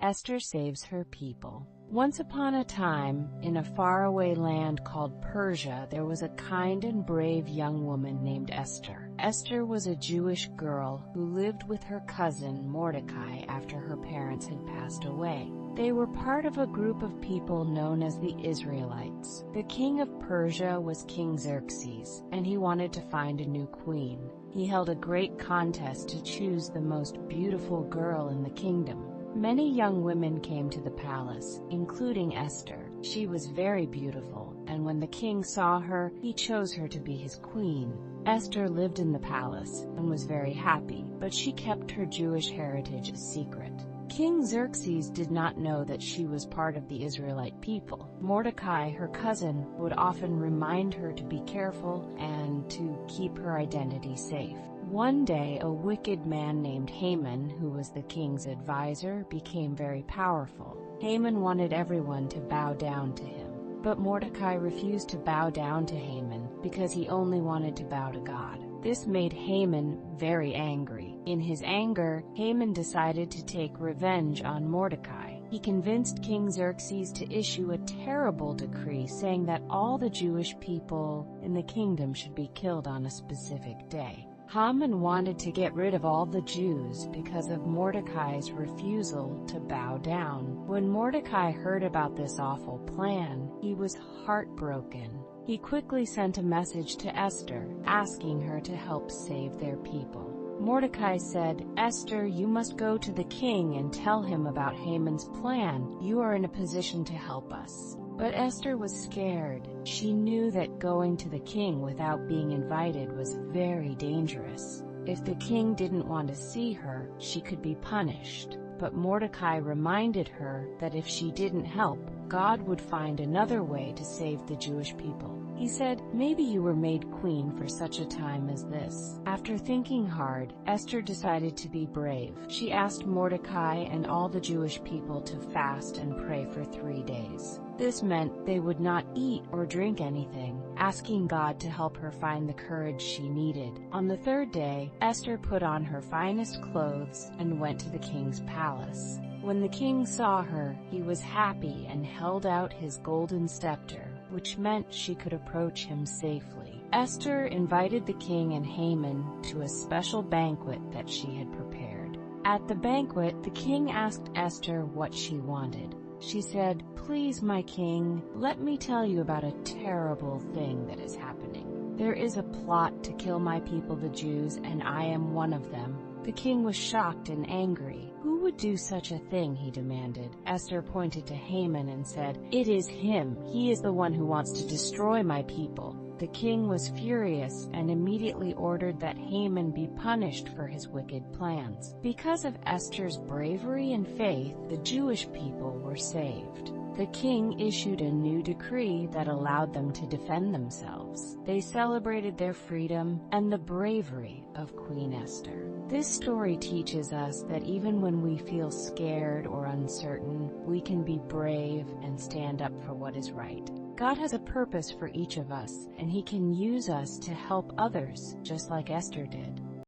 Esther saves her people. Once upon a time, in a faraway land called Persia, there was a kind and brave young woman named Esther. Esther was a Jewish girl who lived with her cousin Mordecai after her parents had passed away. They were part of a group of people known as the Israelites. The king of Persia was King Xerxes, and he wanted to find a new queen. He held a great contest to choose the most beautiful girl in the kingdom. Many young women came to the palace, including Esther. She was very beautiful, and when the king saw her, he chose her to be his queen. Esther lived in the palace and was very happy, but she kept her Jewish heritage a secret. King Xerxes did not know that she was part of the Israelite people. Mordecai, her cousin, would often remind her to be careful and to keep her identity safe. One day, a wicked man named Haman, who was the king's advisor, became very powerful. Haman wanted everyone to bow down to him. But Mordecai refused to bow down to Haman because he only wanted to bow to God. This made Haman very angry. In his anger, Haman decided to take revenge on Mordecai. He convinced King Xerxes to issue a terrible decree saying that all the Jewish people in the kingdom should be killed on a specific day. Haman wanted to get rid of all the Jews because of Mordecai's refusal to bow down. When Mordecai heard about this awful plan, he was heartbroken. He quickly sent a message to Esther, asking her to help save their people. Mordecai said, "Esther, you must go to the king and tell him about Haman's plan. You are in a position to help us." But Esther was scared. She knew that going to the king without being invited was very dangerous. If the king didn't want to see her, she could be punished. But Mordecai reminded her that if she didn't help, God would find another way to save the Jewish people. He said, "Maybe you were made queen for such a time as this." After thinking hard, Esther decided to be brave. She asked Mordecai and all the Jewish people to fast and pray for 3 days. This meant they would not eat or drink anything, asking God to help her find the courage she needed. On the 3rd day, Esther put on her finest clothes and went to the king's palace. When the king saw her, he was happy and held out his golden scepter, which meant she could approach him safely. Esther invited the king and Haman to a special banquet that she had prepared. At the banquet, the king asked Esther what she wanted. She said, "Please, my king, let me tell you about a terrible thing that is happening. There is a plot to kill my people the Jews, and I am one of them." The king was shocked and angry. "Who would do such a thing?" he demanded. Esther pointed to Haman and said, "It is him. He is the one who wants to destroy my people." The king was furious and immediately ordered that Haman be punished for his wicked plans. Because of Esther's bravery and faith, the Jewish people were saved. The king issued a new decree that allowed them to defend themselves. They celebrated their freedom and the bravery of Queen Esther. This story teaches us that even when we feel scared or uncertain, we can be brave and stand up for what is right. God has a purpose for each of us, and He can use us to help others, just like Esther did.